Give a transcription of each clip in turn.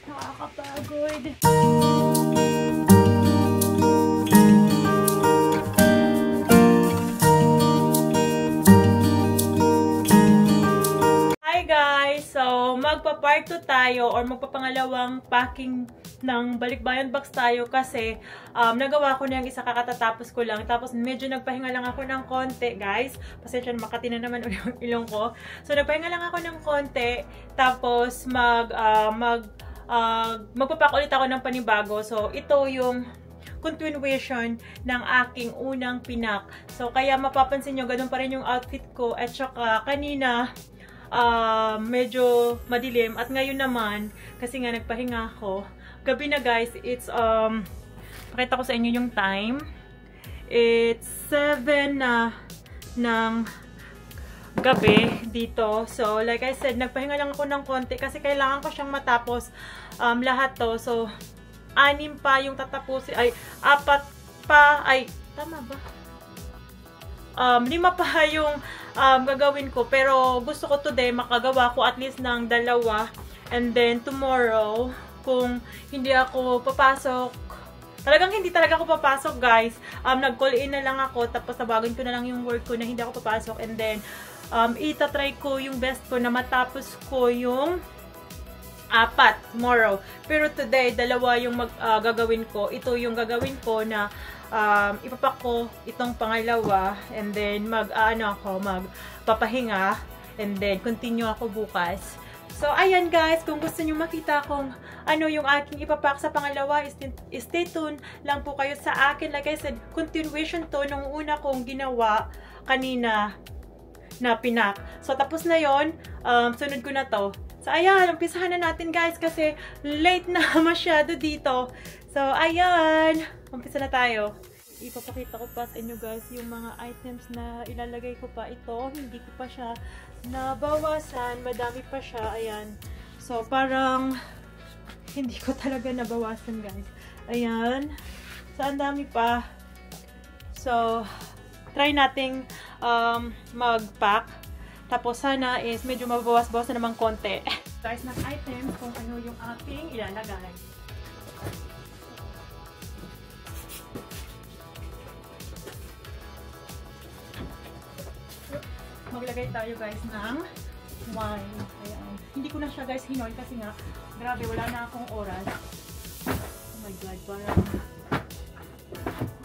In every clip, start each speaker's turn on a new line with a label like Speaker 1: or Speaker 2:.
Speaker 1: Nakakapagod. Hi guys! So, magpa-part 2 tayo or magpapangalawang packing ng balikbayan box tayo kasi nagawa ko na yung isa kakatatapos ko lang. Tapos medyo nagpahinga lang ako ng konti, guys. Pasensya na, makati na naman yung ilong ko. So, nagpahinga lang ako ng konti. Tapos, magpapack ulit ako ng panibago. So, ito yung continuation ng aking unang pinak. So, kaya mapapansin nyo, ganun pa rin yung outfit ko. At saka, kanina, medyo madilim. At ngayon naman, kasi nga nagpahinga ako, gabi na guys, it's, pakita ko sa inyo yung time. It's 7 na ng gabi dito. So, like I said, nagpahinga lang ako ng konti kasi kailangan ko siyang matapos lahat to. So, 6 pa yung tatapusin. Ay, 4 pa. Ay, tama ba? 5 pa yung gagawin ko. Pero, gusto ko today makagawa ko at least ng 2. And then, tomorrow, kung hindi ako papasok, talagang hindi talaga ako papasok, guys. Nag-call in na lang ako, tapos nabagin ko na lang yung work ko na hindi ako papasok. And then, itatry ko yung best ko na matapos ko yung 4 tomorrow. Pero today, 2 yung gagawin ko. Ito yung gagawin ko na ipapak ko itong pangalawa. And then, magpapahinga. And then, continue ako bukas. So, ayan guys, kung gusto nyo makita kung ano yung aking ipapak sa pangalawa, stay tuned lang po kayo sa akin. Like I said, continuation to nung una kong ginawa kanina na pinak. So, tapos na yon, sunod ko na to. So, ayan, umpisahan na natin guys kasi late na masyado dito. So, ayan, umpisa na tayo. Ipapakita ko pa sa inyo guys yung mga items na ilalagay ko pa. Ito, hindi ko pa siya nabawasan. Madami pa siya. Ayan. So, parang hindi ko talaga nabawasan guys. Ayan. So, ang dami pa. So, try nating mag-pack. Tapos, sana is medyo mabawas-bawas na naman konti. Guys, ng items kung ano yung aking ilalagay. Maglagay tayo guys ng wine. Ayan. Hindi ko na siya guys hinoy kasi nga, grabe, wala na akong oras. Oh my god,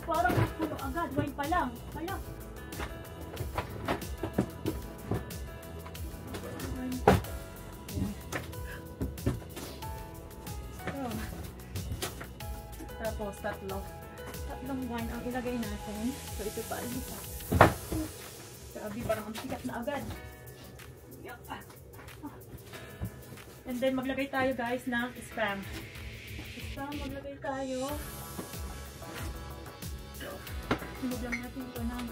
Speaker 1: parang puno agad. Wine pa lang. Ayan. So, tapos tatlong wine ang ilagay natin. So, ito pa isa. Grabe, parang ang sikat na agad. And then, maglagay tayo guys ng spam. Maglagay tayo. So, hinug lang natin ito ng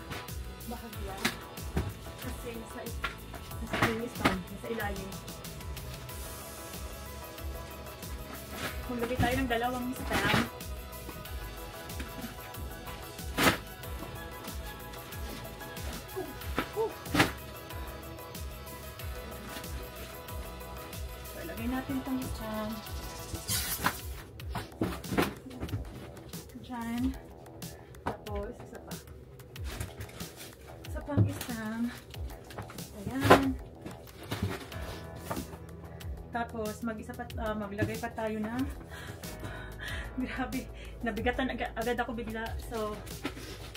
Speaker 1: bahagya. Kasi nasa ilalim. Maglagay tayo ng 2 spam. Natin itong dyan. Tapos, isa pang isang. Ayan. Tapos, maglagay pa tayo na. Grabe, nabigatan agad ako bigla. So,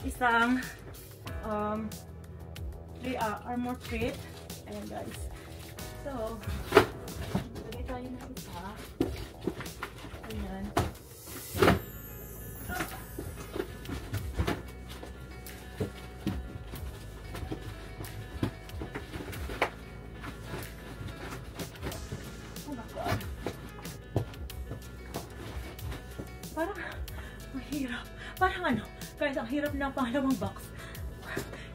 Speaker 1: isang armor crate. Ayan guys. So, tayo na isa. Ayan. Oh my God. Parang mahirap. Parang ano, guys, ang hirap ng pangalawang box.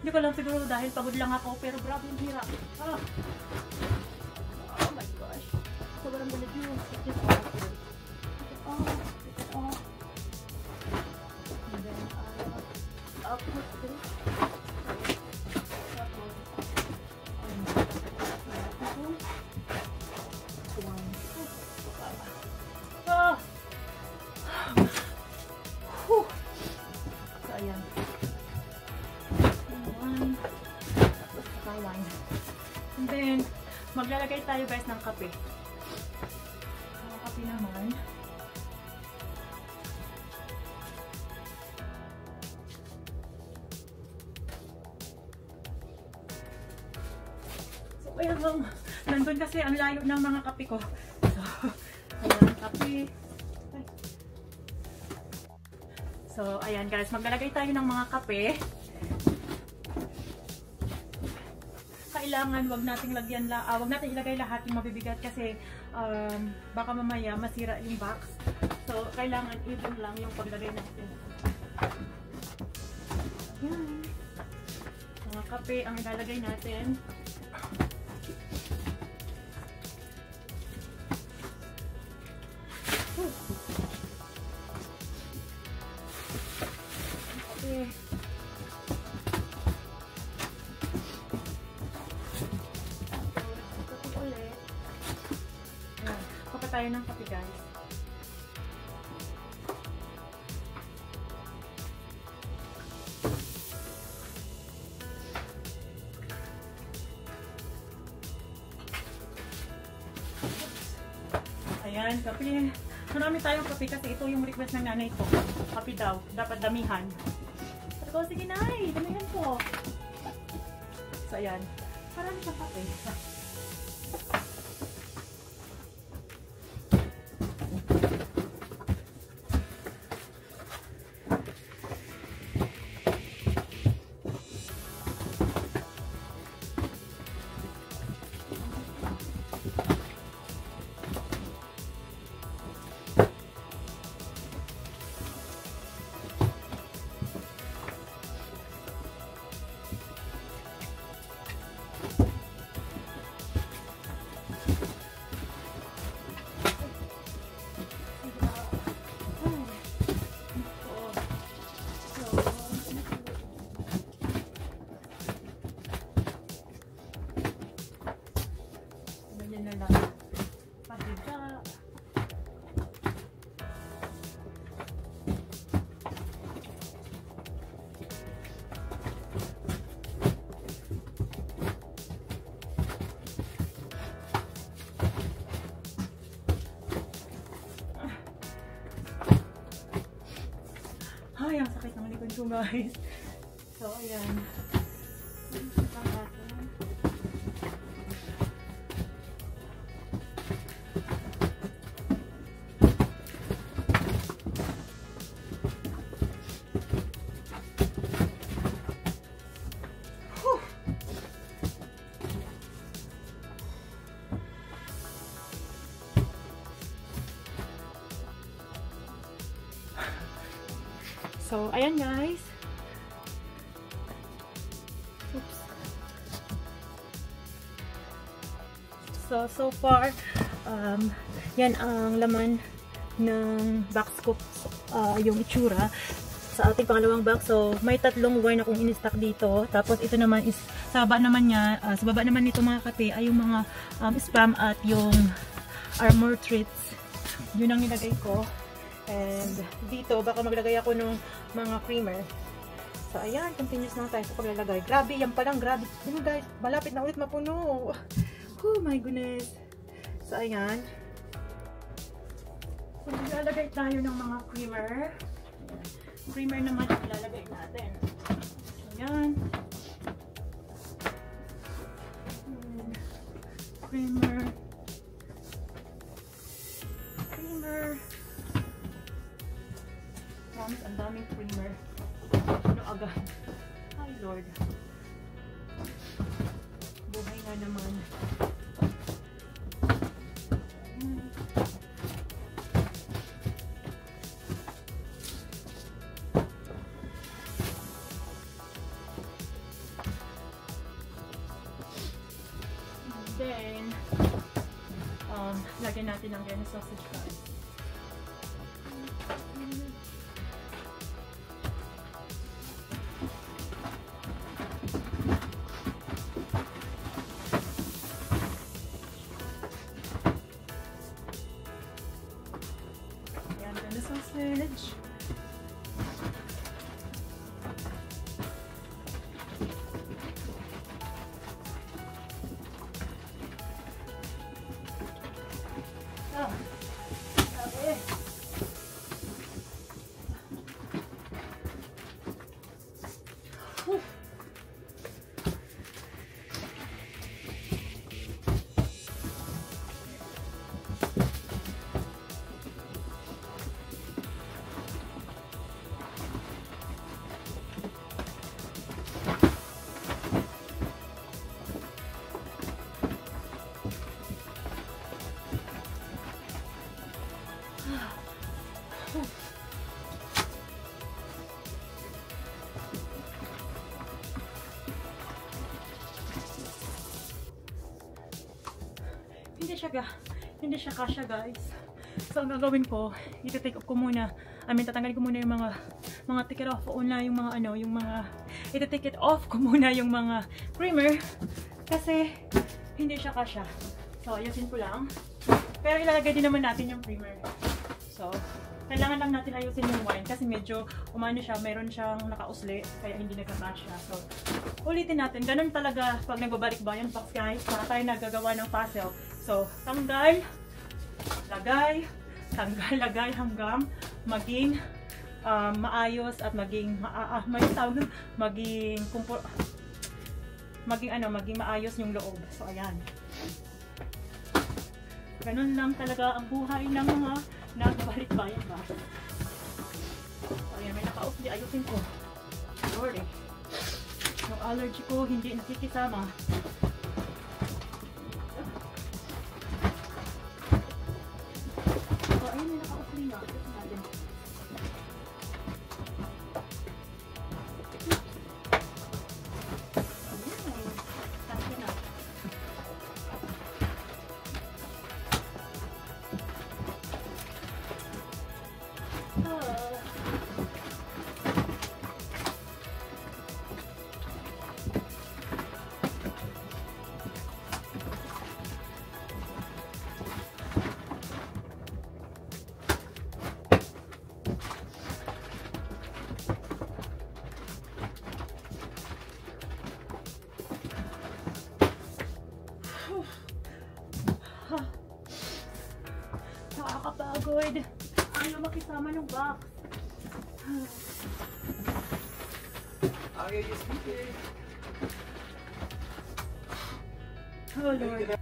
Speaker 1: Hindi ko lang siguro dahil pagod lang ako, pero grabe yung hirap. Oh my gosh. So what I'm gonna do is take this off. Take it off. And then I'll put this. Tapos, tayo guys ng kape. Mga kape naman. So, ayan lang. Nandun kasi ang layo ng mga kape ko. So, ayan, kape. So, ayan guys. Maglalagay tayo ng mga kape. Kailangan wag nating lagyan wag natin ilagay lahat yung mabibigat kasi baka mamaya masira yung box. So kailangan even lang yung paglagay natin. Yan. Mga kape ang ilalagay natin. Kape. Tayo ng kape guys. Ayan, kape. Marami tayong kape kasi ito yung request ng nanay ko. Kape daw. Dapat damihan. Sabi ko, sige nay, damihan ko. So ayan. Marami siyang kape. Ay, ang sakit ng likod ko guys. So, ayan. So, ayan guys. Oops. So far, yan ang laman ng box ko, yung itsura sa ating pangalawang box. So, may tatlong wine akong in-stock dito. Tapos, ito naman is, sa baba naman niya, sa baba naman nito mga kape, ay yung mga spam at yung Armor Treats. Yun ang nilagay ko. And dito, baka maglagay ako ng mga creamer. So, ayan, continuous lang tayo sa paglalagay. Grabe, yan palang, grabe. Ano guys, malapit na ulit mapuno. Oh my goodness. So, ayan. So, maglalagay tayo ng mga creamer. Creamer naman ang ilalagay natin. So, ayan. Creamer. Creamer. Ang daming creamer. Ano agad? Ay Lord. Buhay na naman. And then, lagyan natin ng Vienna sausage guys. Sausage. Hindi siya kasya, guys. So, ang gagawin ko, i-take off ko muna. Tatanggalin ko muna yung mga take it off una, yung mga yung mga i-take it off ko muna yung mga creamer kasi hindi siya kasya. So, ayusin ko lang. Pero ilalagay din naman natin yung creamer. So, kailangan lang natin ayusin yung wine kasi medyo siya, meron siyang nakausli kaya hindi nagkakasya. So, ulitin natin. Ganun talaga pag nagbabalik bayan box, guys. Para tayo nagagawa ng puzzle. So, tanggal, lagay, tanggal, lagay hanggang maging maayos at maging maging maayos yung loob. So, ayan. Ganun lang talaga ang buhay ng mga nagbabalik-bayan ba. So, ayan, may nakausli. Ayusin ko. Sorry. Yung allergy ko hindi nakikisama. So, ayun, may nakausli na. Ayusin natin. Nakakapagod. Ayaw makisama ng box.
Speaker 2: Ayaw yung speaker.
Speaker 1: Oh Lord.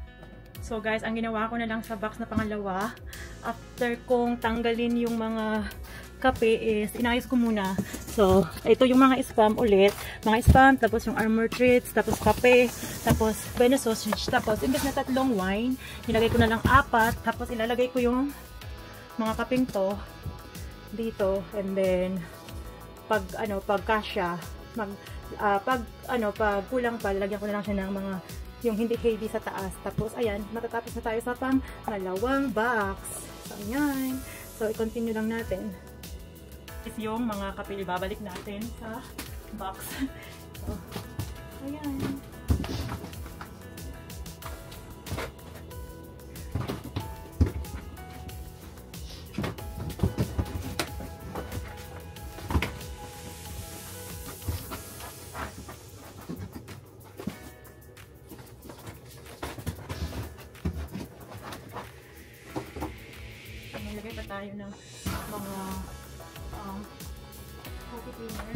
Speaker 1: So guys, ang ginawa ko na lang sa box na pangalawa, after kong tanggalin yung mga kape is, inayos ko muna. So, ito yung mga spam ulit. Mga spam, tapos yung Armor Treats, tapos kape, tapos Venus sausage, tapos imbes na 3 wine, nilagay ko na lang 4, tapos ilalagay ko yung mga kapeng to dito, and then pag kasya, pag kulang pa, lalagyan ko na lang siya ng mga yung hindi heavy sa taas. Tapos ayan, matatapos na tayo sa pangalawang box. So ayan, so i-continue lang natin. Is yung mga kape, babalik natin sa box. So ayan. Maglagay pa tayo ng mga coffee creamer.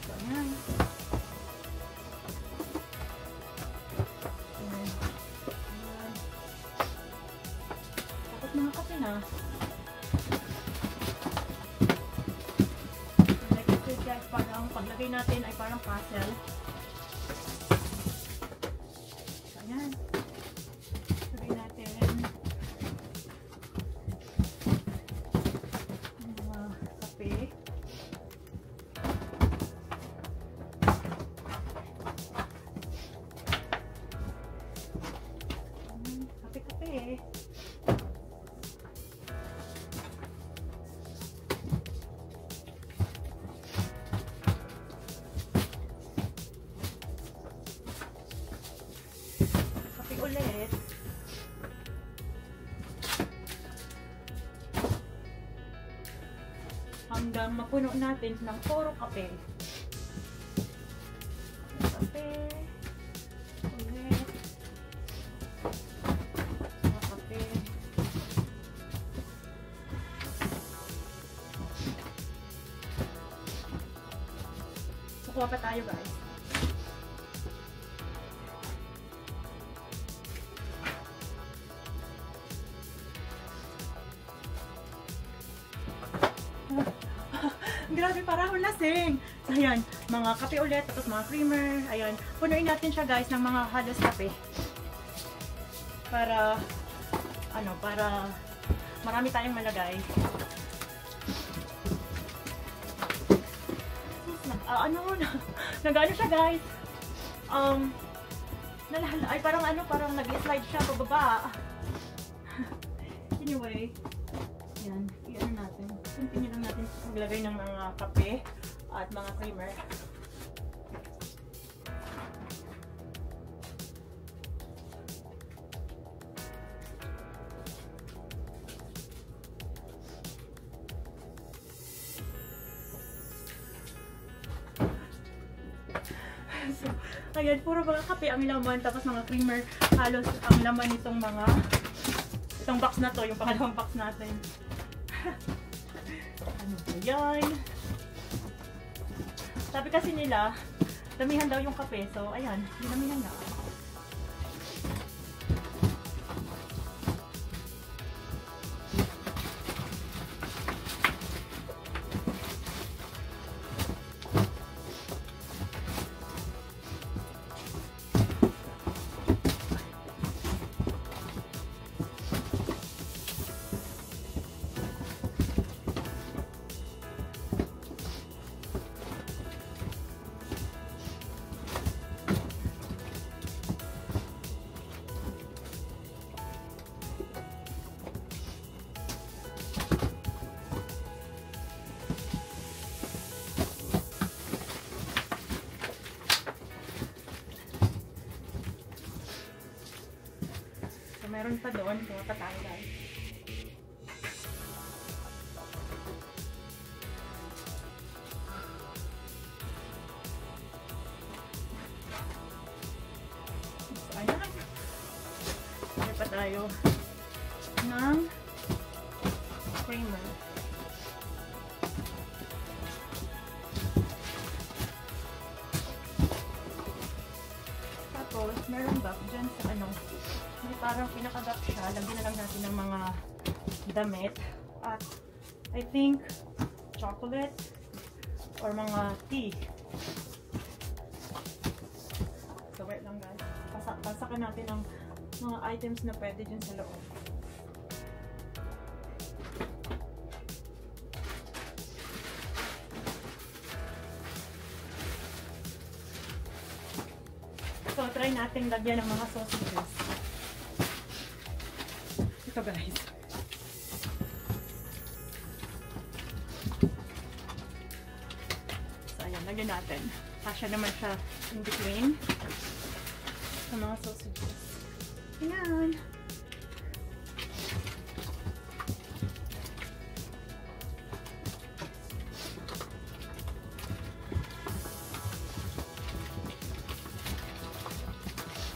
Speaker 1: So, ayan. Ayan. Tapos mga kape na. Like it guys, parang paglagay natin ay parang puzzle. Ayan. Sabay natin yung mga kape. Kape-kape. Ulit. Hanggang mapuno natin ng puro kape. Kape. Ulit. Dalawa pa tayo, guys. Grabe, parang akong lasing. So, ayan, mga kape ulit, tapos mga creamer. Ayan, punuin natin siya, guys, ng mga halos kape. Para, para marami tayong malagay. Nag-ano siya, guys. Ay, parang nag-slide siya pababa. Anyway, yan, i-ano natin. Continue lang natin maglagay ng mga kape at mga creamer. So, ayan, puro mga kape ang laman, tapos mga creamer, halos ang laman nitong itong box na to, yung pangalawang box natin. Ano ba yan? Sabi kasi nila, damihan daw yung kape, so ayan, dinamihan na. Meron pa doon, kung tayo guys. So, ayan. Meron pa tayo ng creamer. Tapos, meron ba dyan sa parang pinakagap siya, lagyan na lang natin ng mga damit at I think chocolate or mga tea. So wait lang guys, pasakan natin ang mga items na pwede dyan sa loob. So try natin lagyan ng mga sausages. Ito guys. So ayan, lagyan natin. Kasya naman siya in between sa mga sausages. Ayan.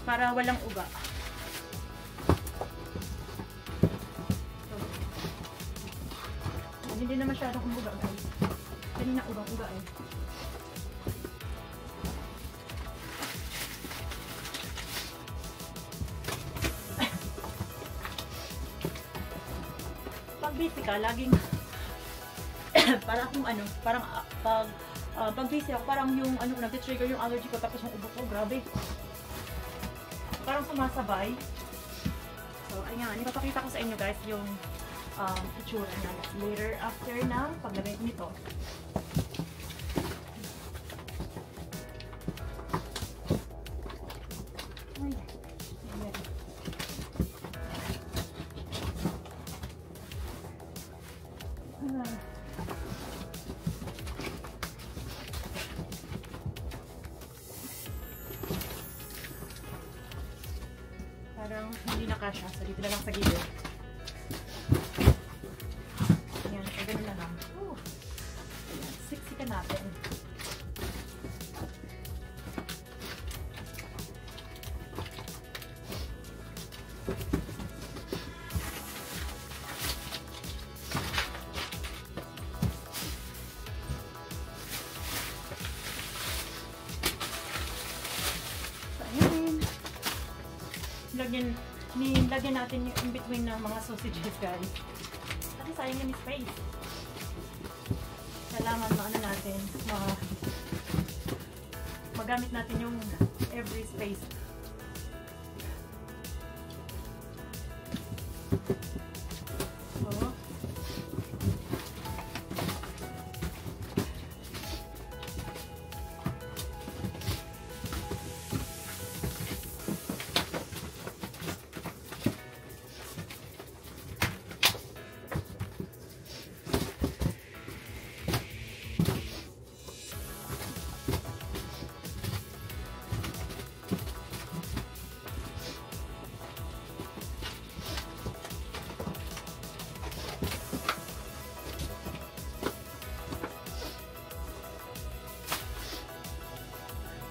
Speaker 1: Para walang uga. Hindi na masyadong umuga guys. Kanina ugang-uga eh. Pag busy ka, laging para akong pag busy ako, parang yung nag-trigger yung allergy ko tapos yung ubo ko, grabe. Parang sumasabay. So, ayan, ipapakita ko sa inyo guys yung itsura na later after na paglagay nito. Ay, ayan. Parang hindi na kasya, so dito na lang sa gilid. Ganun na lang. Ayan, siksikan natin. nilagyan natin yung in between ng mga sausages, guys. Kasi sayang yung space. Kailangan natin, magamit natin yung every space.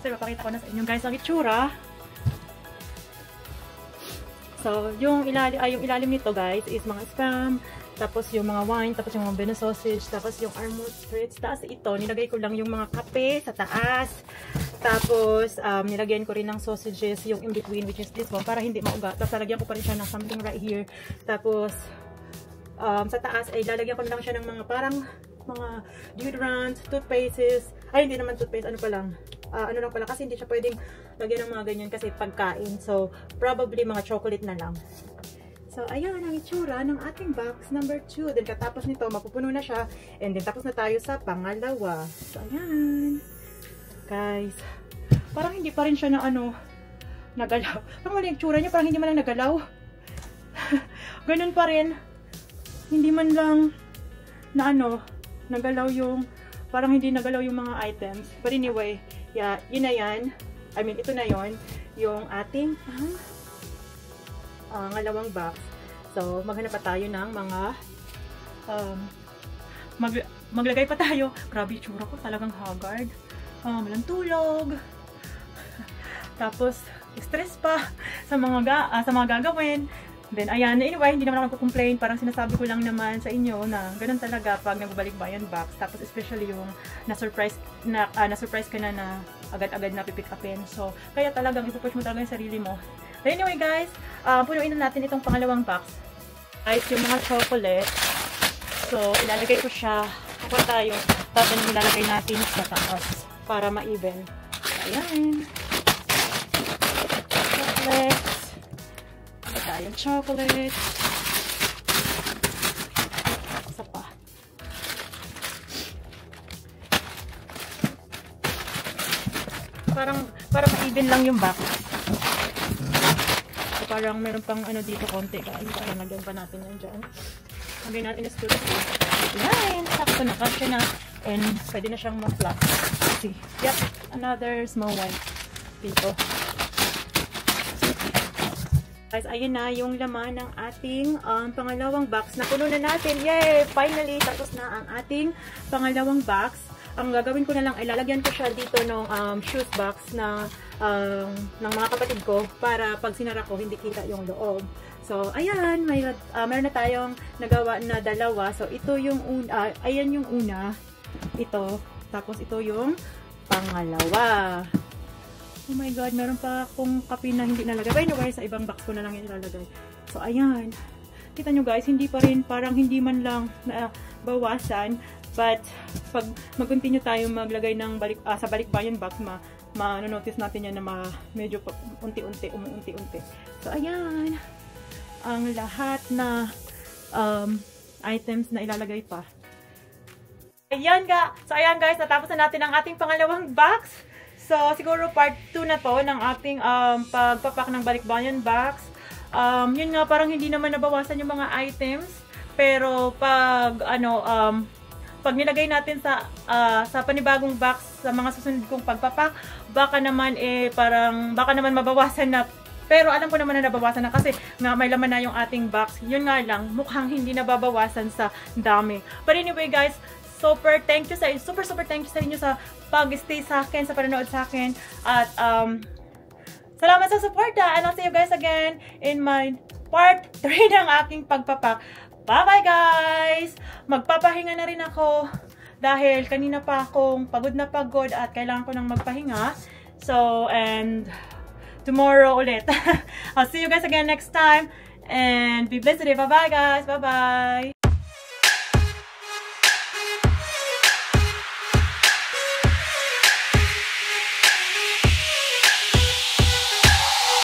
Speaker 1: So, ipapakita ko na sa inyo guys ang itsura. So, yung ilalim nito guys is mga spam, tapos yung mga wine, tapos yung mga Beno sausage, tapos yung almond spirits. Taas ito, nilagay ko lang yung mga kape sa taas. Tapos, nilagyan ko rin ng sausages yung in between, which is this one, para hindi maugat. Tapos, lalagyan ko pa rin siya ng something right here. Tapos, sa taas ay lalagyan ko lang siya ng mga parang mga deodorant, toothpastes. Ay, hindi naman toothpaste, ano pa lang. Ano lang pala, kasi hindi siya pwedeng lagyan ng mga ganyan kasi pagkain. So, probably mga chocolate na lang. So, ayan ang itsura ng ating box number 2. Then, katapos nito, mapupuno na siya. And then, tapos na tayo sa pangalawa. So, ayan. Guys, parang hindi pa rin siya na nagalaw. Parang mali yung itsura niya, parang hindi man lang nagalaw. Ganun pa rin. Hindi man lang na nagalaw yung, parang hindi nagalaw yung mga items. But anyway, yeah, yun na yan. I mean, ito na yon yung ating ngalawang box. So, maghanap pa tayo ng mga maglagay pa tayo. Grabe, tsura ko talagang haggard. Walang tulog. Tapos, stress pa sa mga gagawin. Then, ayan, anyway, hindi naman ako complain. Parang sinasabi ko lang naman sa inyo na ganun talaga pag nagbabalik-bayan box. Tapos, especially yung na-surprise ka na agad-agad na pipick upin. So, kaya talagang ipupush mo talaga yung sarili mo. So, anyway, guys, punuin na natin itong pangalawang box. Guys, yung mga chocolate. So, ilalagay ko siya. Kapag tayo, tapos ilalagay natin sa taas para ma-even. Ayan. Chocolate. Tayong chocolate. Isa pa. Parang ma-even lang yung box. So, parang meron pang dito konti. Kaya parang nagyan pa natin yan dyan. Lagay natin yung scoop. Yan! Sakto na. Kasya na. And pwede na siyang ma-flat. See. Yep. Another small one. Dito. Guys, ayun na yung laman ng ating pangalawang box. Napuno na natin. Yay! Finally, tapos na ang ating pangalawang box. Ang gagawin ko na lang ay lalagyan ko siya dito ng shoes box ng mga kapatid ko para pag sinara ko, hindi kita yung loob. So, ayan. Meron na tayong nagawa na dalawa. So, ito yung una. Ayan yung una. Ito. Tapos, ito yung pangalawa. Oh my God, meron pa akong kape na hindi nalagay. By the way, sa ibang box ko na lang yung ilalagay. So, ayan. Kita nyo guys, hindi pa rin, parang hindi man lang bawasan. But, pag mag-continue tayo maglagay ng sa balikbayan box, ma-notice natin yan na medyo unti-unti, umuunti-unti. So, ayan. Ang lahat na items na ilalagay pa. Ayan So, ayan guys, natapos na natin ang ating pangalawang box. So, siguro part 2 na to ng ating pagpapak ng balikbayan box. Yun nga, parang hindi naman nabawasan yung mga items. Pero, pag nilagay natin sa panibagong box, sa mga susunod kong pagpapak, baka naman mabawasan na. Pero, alam ko naman na nabawasan na kasi nga may laman na yung ating box. Yun nga lang, mukhang hindi nababawasan sa dami. But anyway, guys, super thank you sa inyo sa pag-stay sa akin, sa panonood sa akin. At salamat sa support and I'll see you guys again in my part 3 ng aking pagpapak. Bye-bye guys! Magpapahinga na rin ako dahil kanina pa akong pagod na pagod at kailangan ko nang magpahinga. So, and tomorrow ulit. I'll see you guys again next time. And be blessed today. Bye-bye, guys. Bye-bye.